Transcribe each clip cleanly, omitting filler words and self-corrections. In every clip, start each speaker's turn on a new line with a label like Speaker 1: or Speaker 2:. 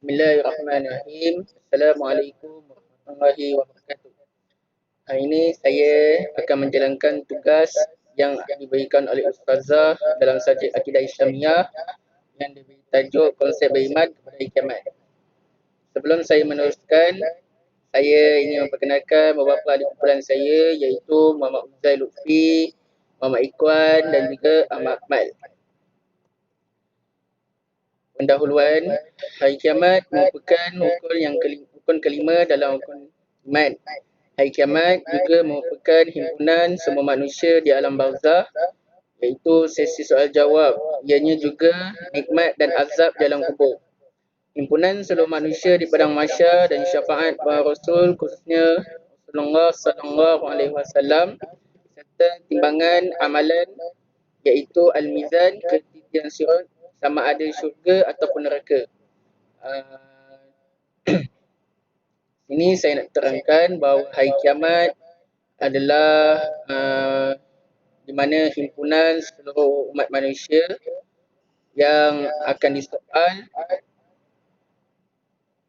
Speaker 1: Bismillahirrahmanirrahim. Assalamualaikum warahmatullahi wabarakatuh. Hari ini saya akan menjalankan tugas yang diberikan oleh Ustazah dalam subjek Akidah Islamiah yang diberi tajuk konsep beriman kepada hari kiamat. Sebelum saya meneruskan, saya ingin memperkenalkan beberapa ahli kumpulan saya iaitu Muhammad Uzair Lutfi, Muhammad Ikhwan dan juga Ahmad Akmal. Pendahuluan, hari kiamat merupakan rukun kelima dalam rukun iman. Hari kiamat juga merupakan himpunan semua manusia di alam barzah, iaitu sesi soal jawab. Ianya juga nikmat dan azab dalam kubur. Himpunan seluruh manusia di padang mahsyar dan syafaat para rasul khususnya Rasulullah sallallahu alaihi wasallam serta timbangan amalan iaitu al-mizan ketitian sirat sama ada syurga ataupun neraka. Ini saya nak terangkan bahawa hari kiamat adalah di mana himpunan seluruh umat manusia yang akan disoal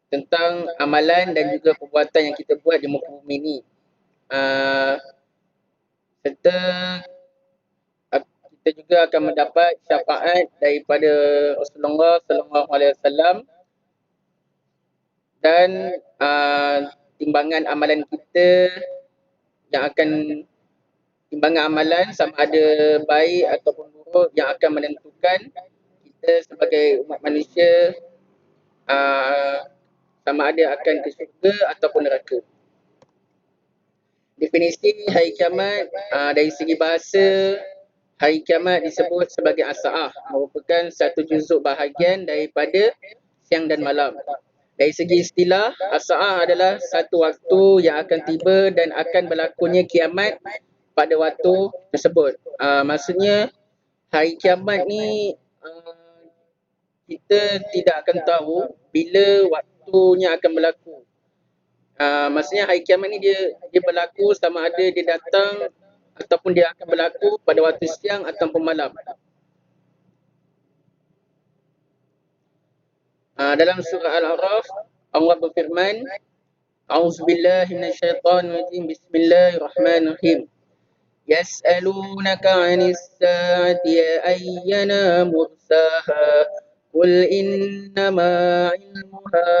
Speaker 1: tentang amalan dan juga perbuatan yang kita buat di muka bumi ini. Serta kita juga akan mendapat syafaat daripada Rasulullah sallallahu alaihi wasallam dan timbangan amalan kita yang akan timbangan amalan sama ada baik ataupun buruk yang akan menentukan kita sebagai umat manusia sama ada akan ke syurga ataupun neraka. Definisi hari kiamat dari segi bahasa, hari kiamat disebut sebagai as-sa'ah, merupakan satu juzuk bahagian daripada siang dan malam. Dari segi istilah, as-sa'ah adalah satu waktu yang akan tiba dan akan berlakunya kiamat pada waktu tersebut. Maksudnya hari kiamat ni kita tidak akan tahu bila waktunya akan berlaku. Maksudnya hari kiamat ni dia berlaku sama ada dia datang ataupun dia akan berlaku pada waktu siang ataupun malam. Dalam surah Al-A'raf Allah berfirman, A'udzubillahi minasyaitonirrajim. Bismillahirrahmanirrahim. Yas'alunaka 'anis sa'ati ayyana mursaha qul innama 'ilmuha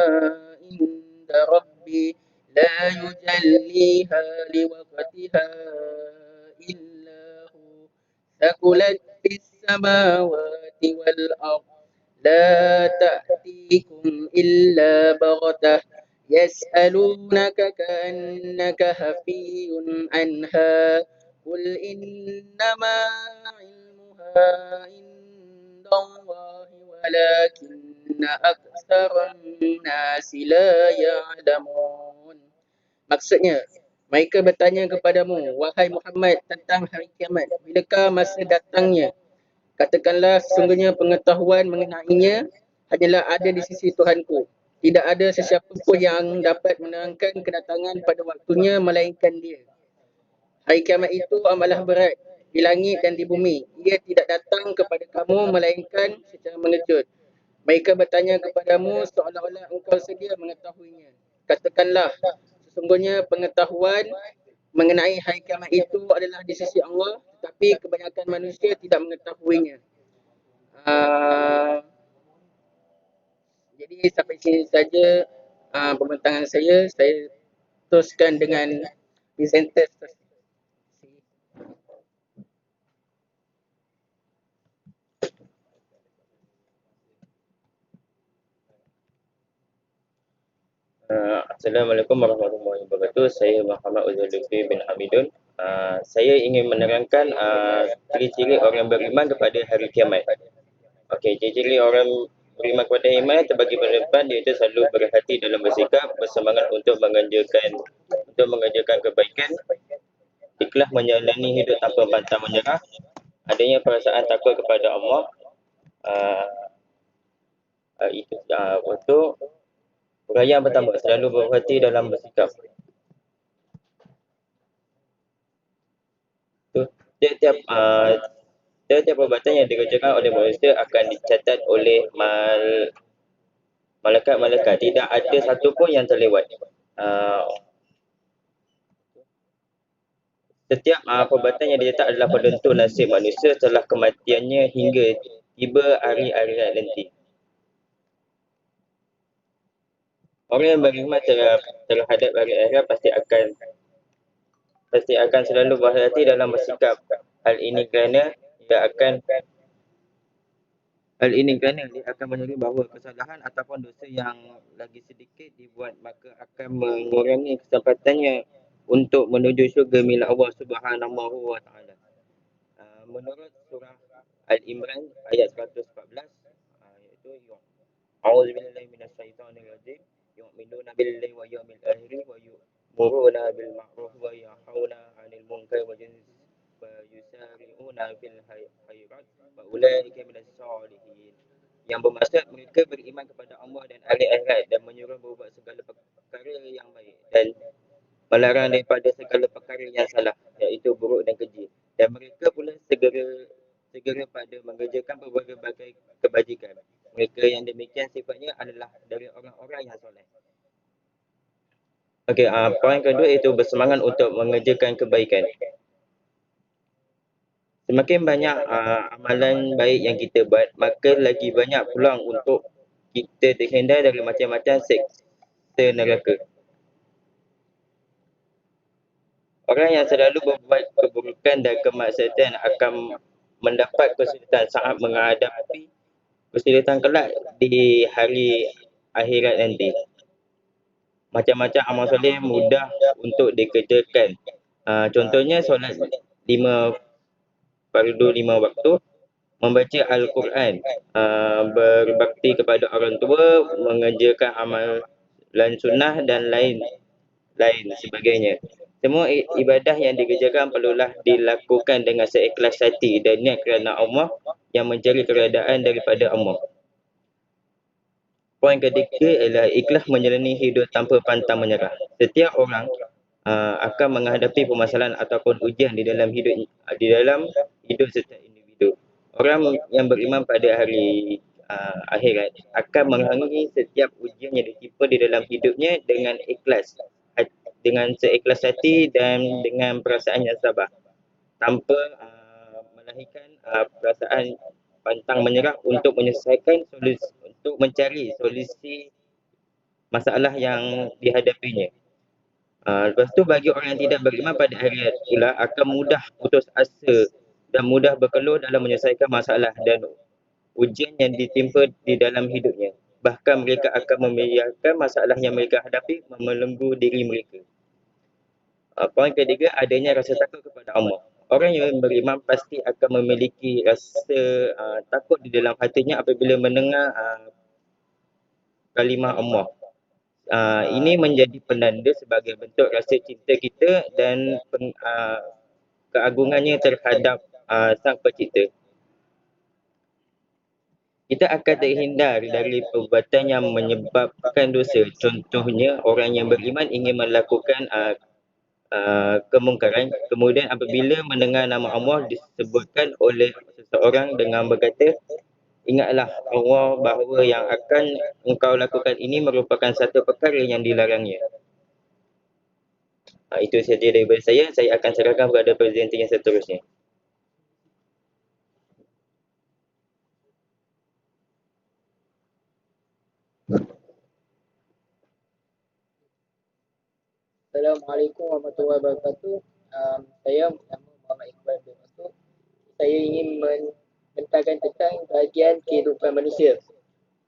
Speaker 1: inda rabbi la yujalliha liwaqtiha illa hu thaqulat fis samawati wal ardh la ta'tikum illa baghtah yas'alunaka ka'annaka hafiyun anha qul innama 'ilmuha indallahi walakinna aktsaran nasi la ya'lamun. Maksudnya, mereka bertanya kepadamu, wahai Muhammad, tentang hari kiamat. Bilakah masa datangnya? Katakanlah, sesungguhnya pengetahuan mengenainya hanyalah ada di sisi Tuhanku. Tidak ada sesiapa pun yang dapat menerangkan kedatangan pada waktunya melainkan dia. Hari kiamat itu amalah berat di langit dan di bumi. Ia tidak datang kepada kamu melainkan secara mengejut. Mereka bertanya kepadamu seolah-olah engkau sedia mengetahuinya. Katakanlah, sesungguhnya pengetahuan mengenai hari kiamat itu adalah di sisi Allah, tetapi kebanyakan manusia tidak mengetahuinya. Jadi sampai sini saja pembincangan saya. Saya teruskan dengan presenter.
Speaker 2: Assalamualaikum warahmatullahi wabarakatuh. Saya Muhammad Uzair Lutfi bin Hamidun. Saya ingin menerangkan ciri-ciri orang beriman kepada hari kiamat. Okey, ciri-ciri orang beriman kepada iman terbagi pada depan, iaitu selalu berhati dalam bersikap, bersemangat untuk mengerjakan kebaikan, ikhlas menjalani hidup tanpa pantang menyerah, adanya perasaan takut kepada Allah. Itu untuk uraian pertama, selalu berhati dalam bersikap. Setiap perbuatan yang dikerjakan oleh manusia akan dicatat oleh malaikat-malaikat. Tidak ada satu pun yang terlewat. Setiap perbuatan yang diletak adalah penentu nasib manusia setelah kematiannya hingga tiba hari akhirat nanti. Orang yang beriman terhadap hari akhirat pasti akan selalu berhati dalam bersikap. Hal ini kerana dia akan menyadari bahawa kesalahan ataupun dosa yang lagi sedikit dibuat maka akan mengurangi kesempatannya untuk menuju syurga milik Allah Subhanahu wa taala. Menurut surah Al-Imran ayat 114 iaitu A'udzubillahi minasyaitonir rajim yu'minuna billahi wa yawmil akhir wa yu'muruna bil ma'ruf wa yanhauna 'anil munkar wa yusari'una fil khairat wa ulaika minas solihin. Yang bermaksud mereka beriman kepada Allah dan hari akhirat dan menyuruh berbuat segala perkara yang baik dan melarang daripada segala perkara yang salah iaitu buruk dan keji. Dan mereka pula segera pada mengerjakan berbagai kebajikan. Mereka yang demikian sifatnya adalah dari orang-orang yang soleh. Okey, poin kedua itu bersemangat untuk mengerjakan kebaikan. Semakin banyak amalan baik yang kita buat, maka lagi banyak peluang untuk kita terhindar dari macam-macam seksa neraka. Orang yang selalu berbuat keburukan dan kemaksiatan akan mendapat kesulitan saat menghadapi kesulitan kelak di hari akhirat nanti. Macam-macam amal soleh mudah untuk dikerjakan. Contohnya solat 5 fardu 5 waktu, membaca Al-Quran, berbakti kepada orang tua, mengerjakan amalan sunnah dan lain sebagainya. Semua ibadah yang dikerjakan perlulah dilakukan dengan seikhlas hati dan niat kerana Allah yang mencari keredaan daripada Allah. Poin ketiga ialah ikhlas menjalani hidup tanpa pantang menyerah. Setiap orang akan menghadapi permasalahan ataupun ujian di dalam hidup setiap individu. Orang yang beriman pada hari akhirat akan menghalangi setiap ujian yang ditimpa di dalam hidupnya dengan seikhlas hati dan dengan perasaan yang sabar tanpa melahirkan perasaan pantang menyerah untuk mencari solusi masalah yang dihadapinya. Lepas tu bagi orang yang tidak beriman pada akhirat pula akan mudah putus asa dan mudah berkeluh dalam menyelesaikan masalah dan ujian yang ditimpa di dalam hidupnya. Bahkan mereka akan membiarkan masalah yang mereka hadapi membelenggu diri mereka. Poin ketiga, adanya rasa takut kepada Allah. Orang yang beriman pasti akan memiliki rasa takut di dalam hatinya apabila mendengar kalimah Allah. Ini menjadi penanda sebagai bentuk rasa cinta kita dan keagungannya terhadap Sang Pencipta. Kita akan terhindar dari perbuatan yang menyebabkan dosa. Contohnya, orang yang beriman ingin melakukan kemungkaran. Kemudian apabila mendengar nama Allah disebutkan oleh seseorang dengan berkata, ingatlah Allah bahawa yang akan engkau lakukan ini merupakan satu perkara yang dilarangnya. Itu saja daripada saya. Saya akan serahkan kepada presenter yang seterusnya.
Speaker 1: Assalamualaikum warahmatullahi wabarakatuh. Saya nama Muhammad Iqbal bin Masud. Saya ingin membentangkan tentang bahagian kehidupan manusia.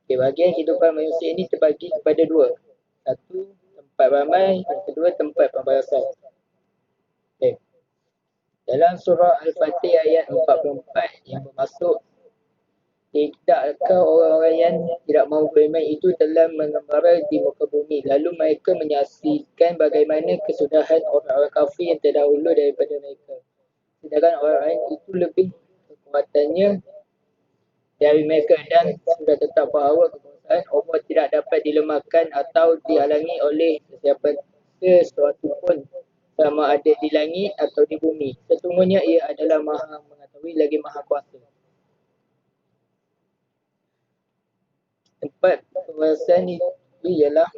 Speaker 1: Bahagian kehidupan manusia ini terbagi kepada dua. Satu, tempat ramai, dan kedua, tempat pembalasan. Dalam surah Al-Fatih ayat 44 yang bermaksud, tidakkah orang-orang yang tidak mahu beriman itu telah mengembara di muka bumi, lalu mereka menyaksikan bagaimana kesudahan orang-orang kafir yang terdahulu daripada mereka. Sedangkan orang-orang itu lebih kekuatannya dari mereka dan sudah tetap bahawa kekuasaan Allah tidak dapat dilemahkan atau dihalangi oleh sesuatu pun, sama ada di langit atau di bumi. Sesungguhnya ia adalah maha mengetahui lagi maha kuasa. Tempat perbahasan itu ialah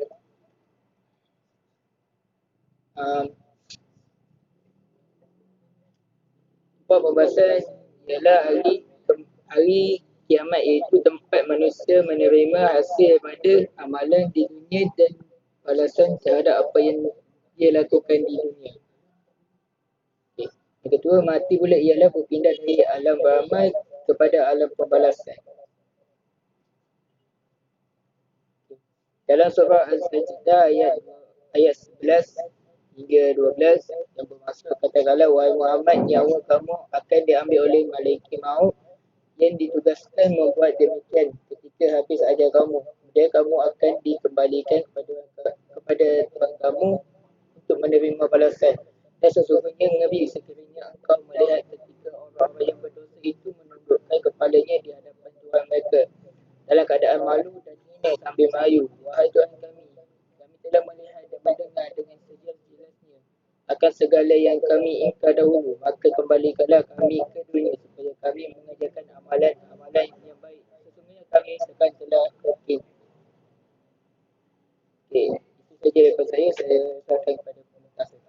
Speaker 1: pembahasan ialah hari kiamat, iaitu tempat manusia menerima hasil pada amalan di dunia dan balasan terhadap apa yang dia lakukan di dunia. Okay. Yang kedua, mati pula ialah berpindah dari alam beramal kepada alam pembalasan. Dalam surah Al-Sajdah ayat 11 hingga 12 yang bermaksud, katakanlah wahai Muhammad, nyawa kamu akan diambil oleh malaikat maut yang ditugaskan membuat demikian ketika habis ajal kamu. Kemudian kamu akan dikembalikan kepada Tuhan kamu untuk menerima balasan. Dan sesungguhnya Nabi, sekiranya engkau melihat ketika orang-orang yang berdosa itu menundukkan kepalanya di hadapan Tuhan mereka dalam keadaan malu dan hina sambil merayu, wahai Tuhan kami telah melihat dan mendengar dengan sejelas-jelasnya akan segala yang kami ingkar dahulu, maka kembalikanlah kami ke dunia supaya kami mengerjakan amalan-amalan yang baik. Sesungguhnya kami sekarang telah yakin. Okey, itu saja daripada saya serahkan kepada pemerintah saya.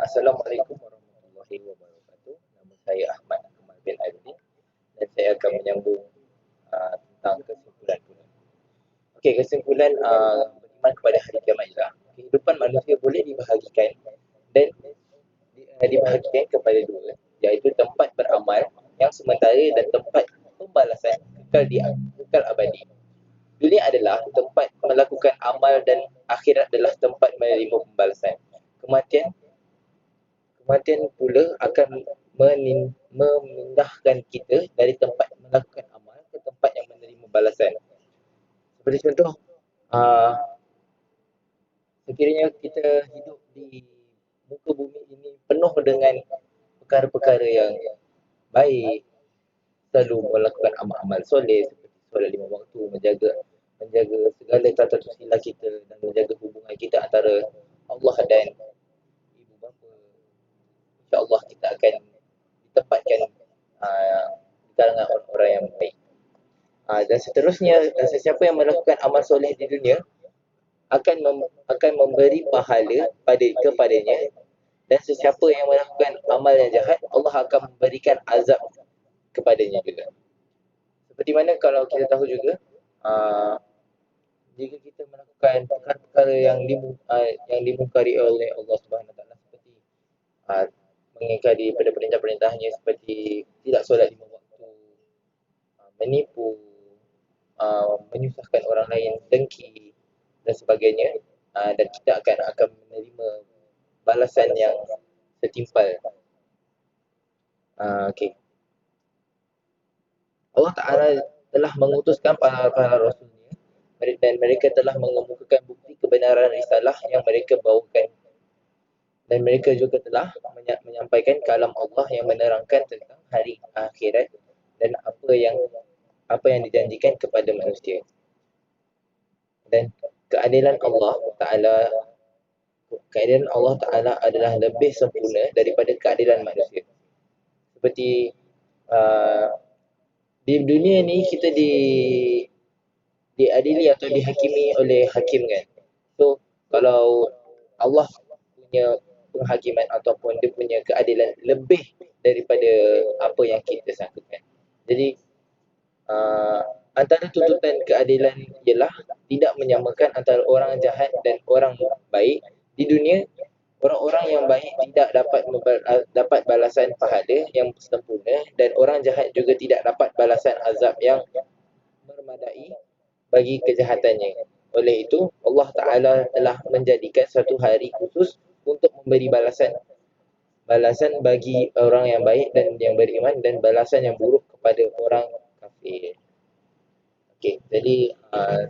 Speaker 2: Assalamualaikum warahmatullahi wabarakatuh. Nama saya Ahmad Kamal bin Aidin dan saya akan menyambung tentang kesimpulan pula. Okey, kesimpulan beriman kepada hari kiamat ialah kehidupan manusia boleh dibahagikan dan dibahagikan kepada dua, iaitu tempat beramal yang sementara dan tempat pembalasan kekal abadi. Dunia adalah tempat melakukan amal dan akhirat adalah tempat menerima pembalasan. Kematian pula akan memindahkan kita dari tempat melakukan amal ke tempat yang menerima balasan. Seperti contoh, sekiranya kita hidup di muka bumi ini penuh dengan perkara-perkara yang baik, selalu melakukan amal-amal soleh seperti solat 5 waktu, menjaga segala tata susila kita dan menjaga hubungan kita antara Allah dan ibu bapa. InsyaAllah kita akan ditempatkan di kalangan orang-orang yang baik. Dan seterusnya, sesiapa yang melakukan amal soleh di dunia akan memberi pahala kepadanya, dan sesiapa yang melakukan amal yang jahat, Allah akan memberikan azab kepadanya juga. Seperti mana kalau kita tahu juga, jika kita melakukan perkara-perkara yang dimungkari oleh Allah Subhanahu Wa Taala, seperti mengingkari pada perintah-perintahnya seperti tidak solat 5 waktu, menipu, menyusahkan orang lain, dengki dan sebagainya, dan kita akan menerima balasan yang setimpal. Okey. Allah Ta'ala telah mengutuskan para rasulnya dan mereka telah mengemukakan bukti kebenaran risalah yang mereka bawakan, dan mereka juga telah menyampaikan kalam Allah yang menerangkan tentang hari akhirat dan apa yang dijanjikan kepada manusia. Dan keadilan Allah Ta'ala adalah lebih sempurna daripada keadilan manusia. Seperti di dunia ni kita diadili atau dihakimi oleh hakim kan. So kalau Allah punya penghakiman ataupun dia punya keadilan lebih daripada apa yang kita sangkakan. Jadi antara tuntutan keadilan ialah tidak menyamakan antara orang jahat dan orang baik. Di dunia, orang-orang yang baik tidak dapat balasan pahala yang sempurna, dan orang jahat juga tidak dapat balasan azab yang memadai bagi kejahatannya. Oleh itu, Allah Ta'ala telah menjadikan satu hari khusus untuk memberi balasan bagi orang yang baik dan yang beriman, dan balasan yang buruk kepada orang kafir. Okey, jadi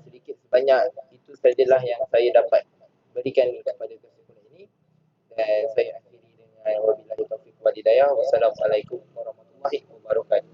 Speaker 2: sedikit sebanyak itu sajalah yang saya dapat berikan kepada kesimpulan ini, dan saya akhiri dengan wabillahi taufiq wal hidayah. Wassalamualaikum warahmatullahi wabarakatuh.